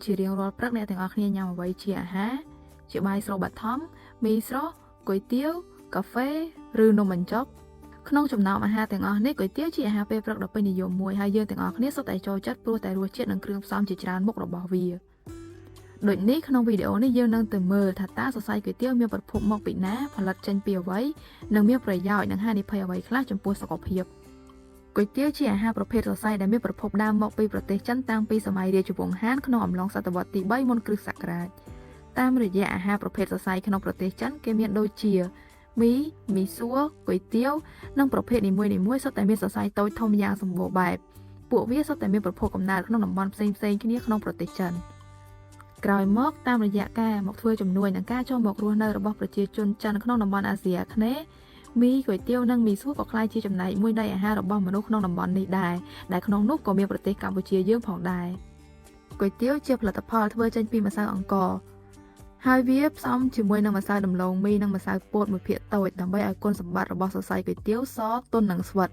ជារៀងរាល់ព្រឹកអ្នកទាំងអស់គ្នាញ៉ាំអ្វីជាអាហារជាបាយស្រស់បឋមមីស្រស់គុយទាវកាហ្វេឬនំបញ្ចុកក្នុងចំណោមអាហារទាំងអស់នេះគុយទាវជាអាហារពេលព្រឹកដ៏ពេញនិយមមួយហើយយើងទាំងអស់គ្នាសុទ្ធតែចូលចិត្តព្រោះតែរសជាតិនិងគ្រឿងផ្សំជាច្រើនមុខរបស់វាដូចនេះក្នុងវីដេអូនេះយើងនឹងទៅមើលថាតើសរសៃគុយទាវមានប្រភពមកពីណាផលិតចេញពីអ្វីនិងមានប្រយោជន៍និងហានិភ័យអ្វីខ្លះចំពោះសុខភាពគុយទាវជាអាហារប្រភេទសរសៃដែលមានប្រភពដើមមកពីប្រទេសចិនតាំងពីសម័យរាជវង្សហានក្នុងអំឡុងសតវត្សទី3មុនគ្រិស្តសករាជតាមរយៈអាហារប្រភេទសរសៃក្នុងប្រទេសចិនគេមានដូចជាមីសួរគុយទាវនិងប្រភេទនីមួយៗសុទ្ធតែមានសរសៃតូចធំយ៉ាងសម្បូរបែបពួកវាសុទ្ធតែមានប្រភពកំណើតក្នុងតំបន់ផ្សេងៗគ្នាក្នុងប្រទេសចិនក្រោយមកតាមរយៈការមកធ្វើជំនួយនិងការចូលមករស់នៅរបស់ប្រជាជនចិនក្នុងតំបន់អាស៊ីអាគ្នេយ៍មីគុយទាវនិងមីសួរក៏ក្លាយជាចំណែកមួយនៃអាហាររបស់មនុស្សក្នុងតំបន់នេះដែរដែលក្នុងនោះក៏មានប្រទេសកម្ពុជាយើងផងដែរគុយទាវជាផលិតផលធ្វើចេញពីម្សៅអង្ករហើយវាផ្សំជាមួយនឹងម្សៅដំឡូងមីនិងម្សៅពោតមួយភាគតូចដើម្បីឲ្យគុណសម្បត្តិរបស់សរសៃគុយទាវសទន់និងស្វិត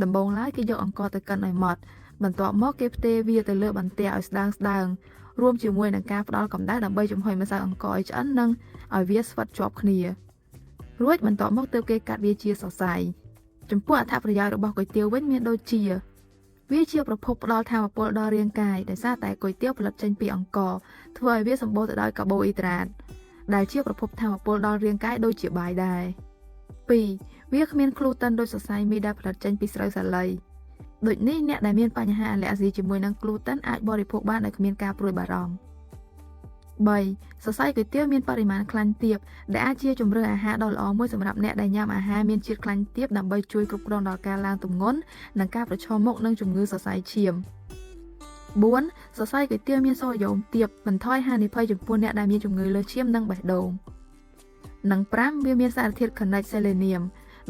ដំបូងឡើយគេយកអង្ករទៅកិនឲ្យម៉ត់បន្ទាប់មកគេផ្ទេរវាទៅលើបន្ទះឲ្យស្ដើងរួមជាមួយនឹងការផ្ដល់កម្ដៅដើម្បីចំហុយម្សៅអង្ករឲ្យឆ្អិននិងឲ្យវាស្វិតជាប់គ្នារួចបន្ទាប់មកទើបគេកាត់វាជាសរសៃចំពោះអត្ថប្រយោជន៍របស់គុយទាវវិញមានដូចជាវាជាប្រភពផ្ដល់ថាមពលដល់រាងកាយដោយសារតែគុយទាវផលិតចេញពីអង្ករធ្វើឲ្យវាសម្បូរទៅដោយកាបូអ៊ីដ្រាតដែលជាប្រភពថាមពលដល់រាងកាយដូចជាបាយដែរ2វាគ្មានក្លូតិនដូចសរសៃមីដែលផលិតចេញពីស្រូវសាលីដូចនេះអ្នកដែលមានបញ្ហាអាឡែហ្ស៊ីជាមួយនឹងក្លូតិនអាចបរិភោគបានដោយគ្មានការព្រួយបារម្ភ3សរសៃគុយទាវមានបរិមាណខ្លាញ់ទាបដែលអាចជាជម្រើសអាហារដ៏ល្អមួយសម្រាប់អ្នកដែលញ៉ាំអាហារមានជាតិខ្លាញ់ទាបដើម្បីជួយគ្រប់គ្រងដល់ការឡើងទម្ងន់និងការប្រឈមមុខនឹងជំងឺសរសៃឈាម4សរសៃគុយទាវមានសូដ្យូមទាបបន្ថយហានិភ័យចំពោះអ្នកដែលមានជំងឺលើសឈាមនិងបេះដូងនិង5វាមានសារធាតុខនិជសេលេនីម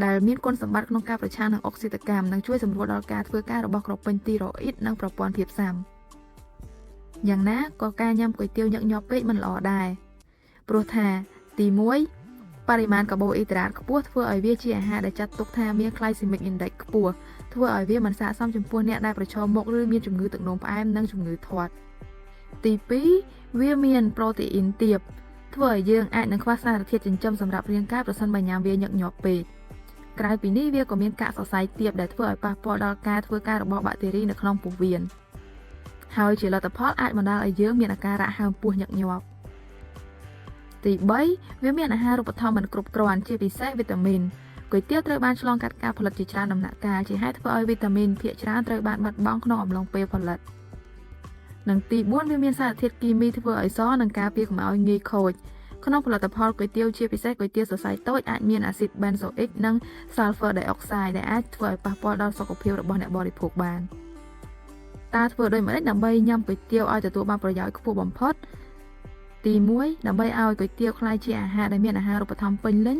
ដែលមានគុណសម្បត្តិក្នុងការប្រឆាំងនឹងអុកស៊ីតកម្មនិងជួយសម្រួលដល់ការធ្វើការរបស់ក្រពេញទីរ៉ូអ៊ីតនិងប្រព័ន្ធភាពស៊ាំយ៉ាងណាក៏ការញ៉ាំគុយទាវញឹកញាប់ពេកមិនល្អដែរព្រោះថាទី1បរិមាណកាបូអ៊ីដ្រាតខ្ពស់ធ្វើឲ្យវាជាអាហារដែលចាត់ទុកថាមាន glycemic index ខ្ពស់ធ្វើឲ្យវាមិនស័ក្តិសមចំពោះអ្នកដែលប្រឈមមុខឬមានជំងឺទឹកនោមផ្អែមនិងជំងឺធាត់ទី2វាមានប្រូតេអ៊ីនទាបធ្វើឲ្យយើងអាចនឹងខ្វះសារធាតុចិញ្ចឹមសម្រាប់រាងកាយប្រសិនបើញ៉ាំវាញឹកញាប់ពេកក្រៅពីនេះវាក៏មានកាកសរសៃទាបដែលធ្វើឲ្យប៉ះពាល់ដល់ការធ្វើការរបស់បាក់តេរីនៅក្នុងពោះវៀនហើយជាលទ្ធផលអាចបណ្ដាលឲ្យយើងមានអាការៈហើមពោះញឹកញាប់ទី3វាមានអាហារូបត្ថម្ភមិនគ្រប់គ្រាន់ជាពិសេសវីតាមីនគុយទាវត្រូវបានឆ្លងកាត់ការផលិតជាច្រើនដំណាក់កាលជាហេតុធ្វើឲ្យវីតាមីនភាគច្រើនត្រូវបានបាត់បង់ក្នុងអំឡុងពេលផលិតនិងទី4វាមានសារធាតុគីមីធ្វើឲ្យសនិងការពារកុំឲ្យងាយខូចក្នុងផលិតផលគុយទាវជាពិសេសគុយទាវសរសៃតូចអាចមានអាស៊ីតប៊ែនសូអ៊ិកនិង Sulfur Dioxide ដែលអាចធ្វើឲ្យប៉ះពាល់ដល់សុខភាពរបស់អ្នកបរិភោគបានតើធ្វើដូចម្តេចដើម្បីញ៉ាំគុយទាវឲ្យទទួលបានប្រយោជន៍ខ្ពស់បំផុតទី1ដើម្បីឲ្យគុយទាវក្លាយជាអាហារដែលមានអាហារូបត្ថម្ភពេញលេញ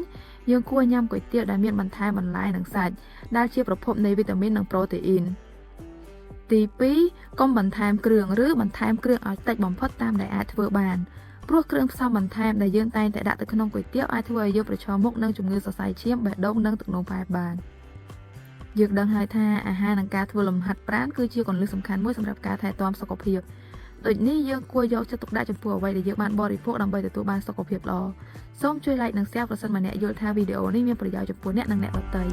យើងគួរញ៉ាំគុយទាវដែលមានបន្ថែមបន្លែនិងសាច់ដែលជាប្រភពនៃវីតាមីននិងប្រូតេអ៊ីនទី2កុំបន្ថែមគ្រឿងឬបន្ថែមគ្រឿងឲ្យតិចបំផុតតាមដែលអាចធ្វើបានព្រោះគ្រឿងផ្សំបន្ថែមដែលយើងតែងតែដាក់ទៅក្នុងគុយទាវអាចធ្វើឲ្យយើងប្រឈមមុខនឹងជំងឺសរសៃឈាមបេះដូងនិងទឹកនោមផ្អែមបានយើងដឹងហើយថាអាហារនិងការធ្វើលំហាត់ប្រាណគឺជាគន្លឹះសំខាន់មួយសម្រាប់ការថែទាំសុខភាពដូចនេះយើងគួរយកចិត្តទុកដាក់ចំពោះអ្វីដែលយើងបានបរិភោគដើម្បីទទួលបានសុខភាពល្អសូមជួយ like និង share ប្រសិនបើអ្នកយល់ថាវីដេអូនេះមានប្រយោជន៍ចំពោះអ្នកនិងអ្នកដទៃ